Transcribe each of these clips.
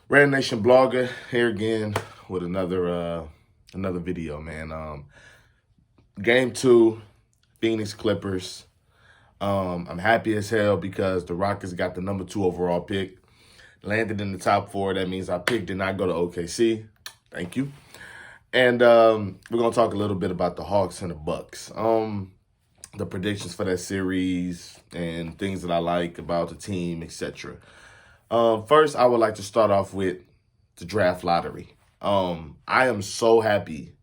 RedNationBlogga here again with another video, man. Game 2, Phoenix Clippers. I'm happy as hell because the Rockets got the number 2 overall pick. Landed in the top 4. That means our pick did not go to OKC. Thank you. And we're gonna talk a little bit about the Hawks and the Bucks. The predictions for that series and things that I like about the team, etc. First, I would like to start off with the draft lottery. I am so happy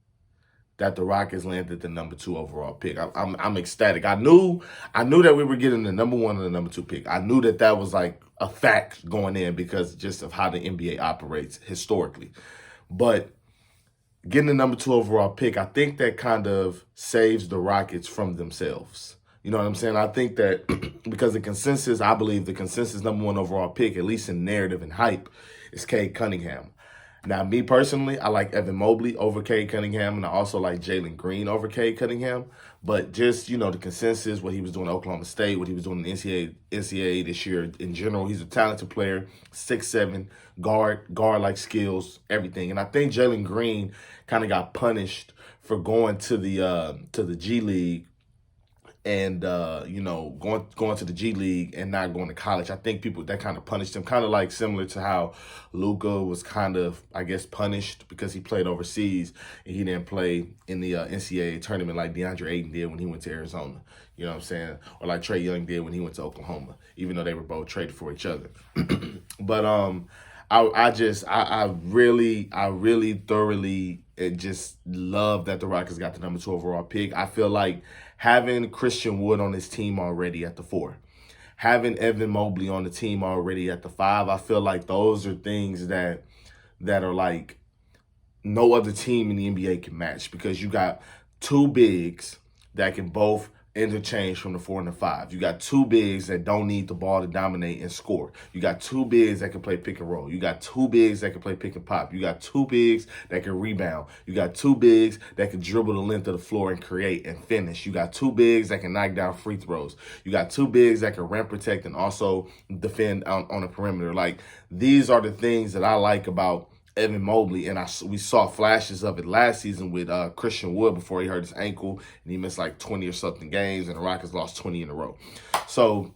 that the Rockets landed the number 2 overall pick. I'm ecstatic. I knew that we were getting the number 1 and the number 2 pick. I knew that was like a fact going in because just of how the NBA operates historically. But getting the number 2 overall pick, I think that kind of saves the Rockets from themselves. You know what I'm saying? I think that because I believe the consensus number 1 overall pick, at least in narrative and hype, is Cade Cunningham. Now, me personally, I like Evan Mobley over Cade Cunningham, and I also like Jalen Green over Cade Cunningham. But just, the consensus, what he was doing at Oklahoma State, what he was doing in NCAA this year in general, he's a talented player, 6'7", guard-like skills, everything. And I think Jalen Green kind of got punished for going to the G League and going to the G League and not going to college. I think that kind of punished him, kind of like similar to how Luka was kind of, I guess, punished because he played overseas and he didn't play in the NCAA tournament like DeAndre Ayton did when he went to Arizona. You know what I'm saying? Or like Trae Young did when he went to Oklahoma, even though they were both traded for each other. But I really thoroughly just love that the Rockets got the number 2 overall pick. I feel like having Christian Wood on his team already at the 4, having Evan Mobley on the team already at the 5, I feel like those are things that are like no other team in the NBA can match because you got 2 bigs that can both interchange from the 4 and the 5. You got 2 bigs that don't need the ball to dominate and score. You got 2 bigs that can play pick and roll. You got 2 bigs that can play pick and pop. You got 2 bigs that can rebound. You got 2 bigs that can dribble the length of the floor and create and finish. You got 2 bigs that can knock down free throws. You got 2 bigs that can rim protect and also defend on the perimeter. Like, these are the things that I like about Evan Mobley, and we saw flashes of it last season with Christian Wood before he hurt his ankle and he missed like 20 or something games and the Rockets lost 20 in a row. So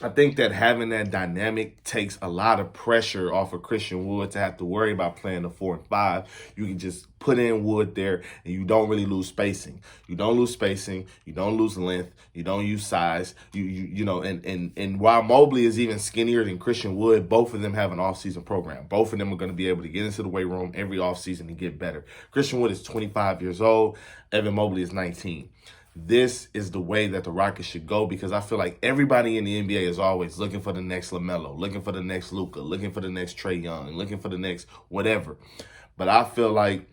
I think that having that dynamic takes a lot of pressure off of Christian Wood to have to worry about playing the 4 and 5. You can just put in Wood there and you don't really lose spacing. You don't lose spacing. You don't lose length. You don't use size. And while Mobley is even skinnier than Christian Wood, both of them have an offseason program. Both of them are going to be able to get into the weight room every offseason and get better. Christian Wood is 25 years old. Evan Mobley is 19. This is the way that the Rockets should go because I feel like everybody in the NBA is always looking for the next LaMelo, looking for the next Luka, looking for the next Trae Young, looking for the next whatever. But I feel like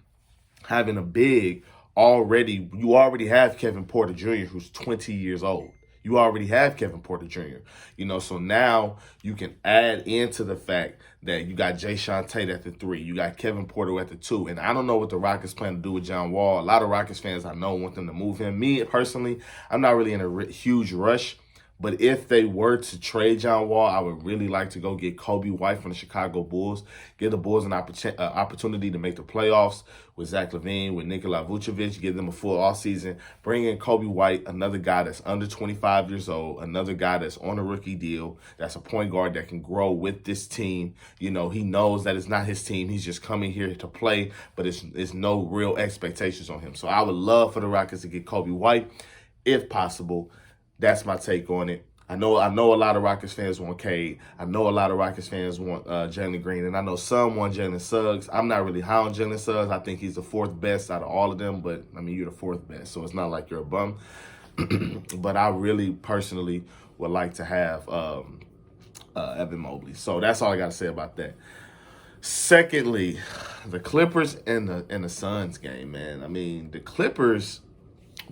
having a big you already have Kevin Porter Jr., who's 20 years old. You already have Kevin Porter Jr., so now you can add into the fact that you got Jae'Sean Tate at the 3. You got Kevin Porter at the 2. And I don't know what the Rockets plan to do with John Wall. A lot of Rockets fans I know want them to move him. Me, personally, I'm not really in a huge rush. But if they were to trade John Wall, I would really like to go get Kobe White from the Chicago Bulls, give the Bulls an opportunity to make the playoffs with Zach LaVine, with Nikola Vucevic, give them a full offseason, bring in Kobe White, another guy that's under 25 years old, another guy that's on a rookie deal, that's a point guard that can grow with this team. He knows that it's not his team. He's just coming here to play, but it's no real expectations on him. So I would love for the Rockets to get Kobe White, if possible. That's my take on it. I know a lot of Rockets fans want Cade. I know a lot of Rockets fans want Jalen Green, and I know some want Jalen Suggs. I'm not really high on Jalen Suggs. I think he's the 4th best out of all of them, but, you're the 4th best, so it's not like you're a bum. But I really personally would like to have Evan Mobley. So that's all I got to say about that. Secondly, the Clippers and the Suns game, man. The Clippers...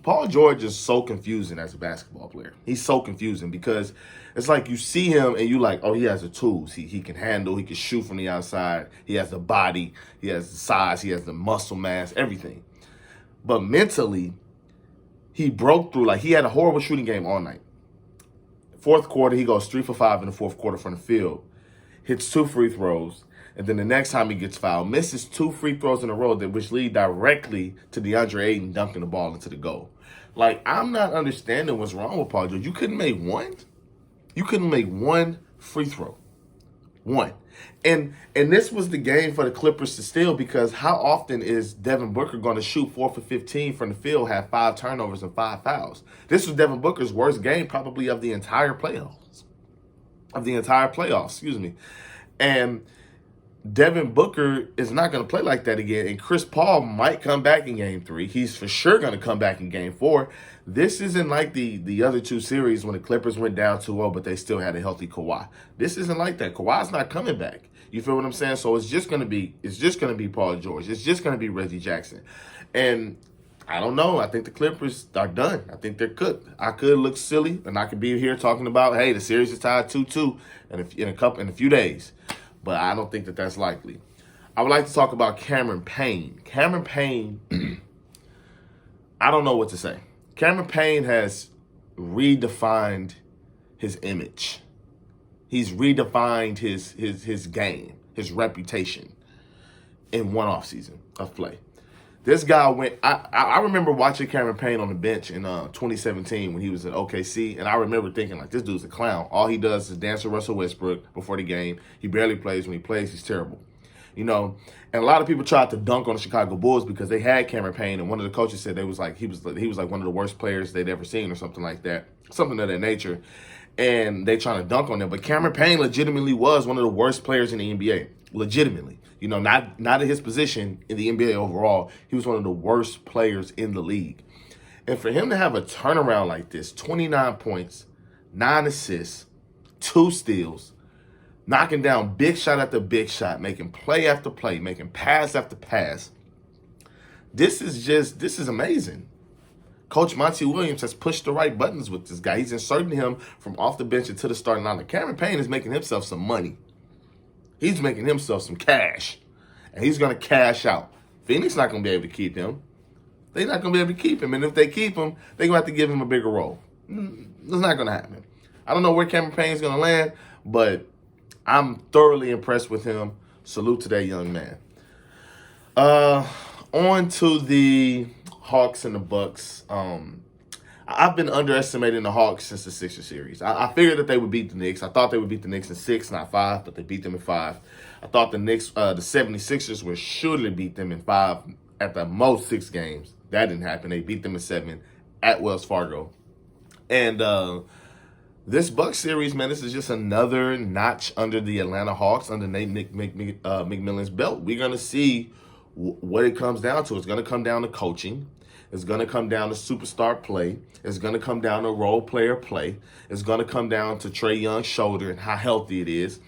Paul George is so confusing as a basketball player. He's so confusing because it's like you see him and you like, oh, he has the tools. He can handle, he can shoot from the outside. He has the body, he has the size, he has the muscle mass, everything. But mentally, he broke through. Like, he had a horrible shooting game all night. 4th quarter, he goes 3 for 5 in the 4th quarter from the field, hits 2 free throws, And then the next time he gets fouled, misses 2 free throws in a row which lead directly to DeAndre Ayton dunking the ball into the goal. Like, I'm not understanding what's wrong with Paul George. You couldn't make one? You couldn't make one free throw. One. And this was the game for the Clippers to steal, because how often is Devin Booker going to shoot 4 for 15 from the field, have 5 turnovers and 5 fouls? This was Devin Booker's worst game probably of the entire playoffs. And Devin Booker is not going to play like that again. And Chris Paul might come back in game 3. He's for sure going to come back in game 4. This isn't like the other 2 series when the Clippers went down 2-0, but they still had a healthy Kawhi. This isn't like that. Kawhi's not coming back. You feel what I'm saying? So it's just going to be Paul George. It's just going to be Reggie Jackson. And I don't know. I think the Clippers are done. I think they're cooked. I could look silly, and I could be here talking about, hey, the series is tied 2-2 in a few days. But I don't think that that's likely. I would like to talk about Cameron Payne. Cameron Payne, I don't know what to say. Cameron Payne has redefined his image. He's redefined his game, his reputation in one offseason of play. This guy went, I remember watching Cameron Payne on the bench in 2017 when he was at OKC, and I remember thinking, like, this dude's a clown. All he does is dance with Russell Westbrook before the game. He barely plays. When he plays, he's terrible. You know, and a lot of people tried to dunk on the Chicago Bulls because they had Cameron Payne, and one of the coaches said he was like one of the worst players they'd ever seen or something like that, something of that nature. And they trying to dunk on him. But Cameron Payne legitimately was one of the worst players in the NBA. Legitimately. You know, not at his position in the NBA overall. He was one of the worst players in the league. And for him to have a turnaround like this, 29 points, 9 assists, 2 steals, knocking down big shot after big shot, making play after play, making pass after pass. This is amazing. Coach Monty Williams has pushed the right buttons with this guy. He's inserting him from off the bench into the starting lineup. Cameron Payne is making himself some money. He's making himself some cash. And he's going to cash out. Phoenix not going to be able to keep him. They're not going to be able to keep him. And if they keep him, they're going to have to give him a bigger role. It's not going to happen. I don't know where Cameron Payne is going to land, but I'm thoroughly impressed with him. Salute to that young man. On to the Hawks and the Bucks. I've been underestimating the Hawks since the Sixers series. I figured that they would beat the Knicks. I thought they would beat the Knicks in 6, not 5, but they beat them in 5. I thought the 76ers would surely beat them in 5, at the most 6 games. That didn't happen. They beat them in 7 at Wells Fargo. And this Bucks series, man, this is just another notch under the Atlanta Hawks, under Nate McMillan's belt. We're going to see what it comes down to. It's going to come down to coaching. It's going to come down to superstar play. It's going to come down to role player play. It's going to come down to Trae Young's shoulder and how healthy it is.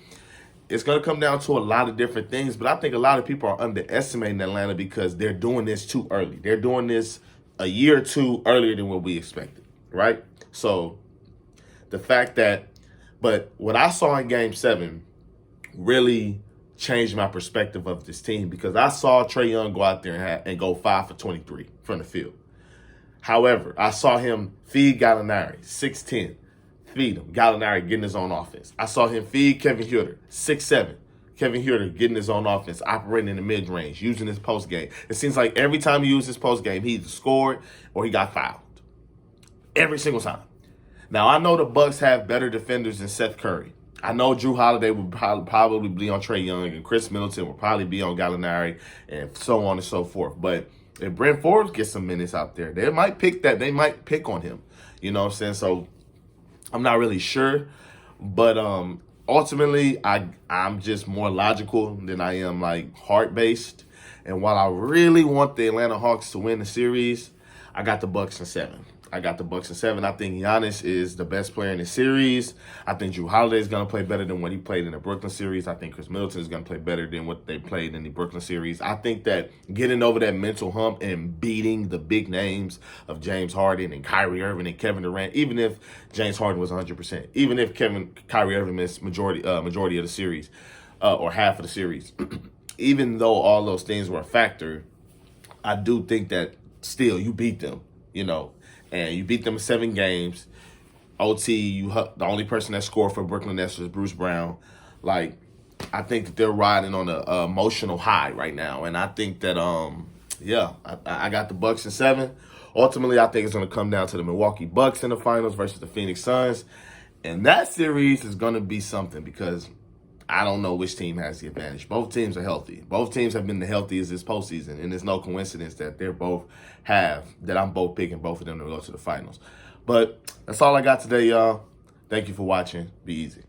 It's going to come down to a lot of different things, but I think a lot of people are underestimating Atlanta because they're doing this too early. They're doing this a year or 2 earlier than what we expected, right? So the fact that, but what I saw in Game 7 really changed my perspective of this team, because I saw Trae Young go out there and go 5 for 23 from the field. However, I saw him feed Gallinari, 6'10", feed him. Gallinari getting his own offense. I saw him feed Kevin Huerter, 6'7". Kevin Huerter getting his own offense, operating in the mid-range, using his post game. It seems like every time he used his post game, he either scored or he got fouled. Every single time. Now, I know the Bucks have better defenders than Seth Curry. I know Drew Holiday would probably be on Trae Young, and Chris Middleton will probably be on Gallinari, and so on and so forth. But if Brent Forbes gets some minutes out there, they might pick on him. You know what I'm saying? So I'm not really sure. But ultimately, I'm just more logical than I am like heart-based. And while I really want the Atlanta Hawks to win the series, I got the Bucks in 7. I think Giannis is the best player in the series. I think Drew Holiday is going to play better than what he played in the Brooklyn series. I think Chris Middleton is going to play better than what they played in the Brooklyn series. I think that getting over that mental hump and beating the big names of James Harden and Kyrie Irving and Kevin Durant, even if James Harden was 100%, even if Kyrie Irving missed majority of the series or half of the series, even though all those things were a factor, I do think that still you beat them, you know. And you beat them in 7 games. OT, the only person that scored for Brooklyn Nets was Bruce Brown. Like, I think that they're riding on a emotional high right now, and I think that yeah, I got the Bucks in 7. Ultimately, I think it's going to come down to the Milwaukee Bucks in the finals versus the Phoenix Suns, and that series is going to be something because I don't know which team has the advantage. Both teams are healthy. Both teams have been the healthiest this postseason, and it's no coincidence that I'm both picking both of them to go to the finals. But that's all I got today, y'all. Thank you for watching. Be easy.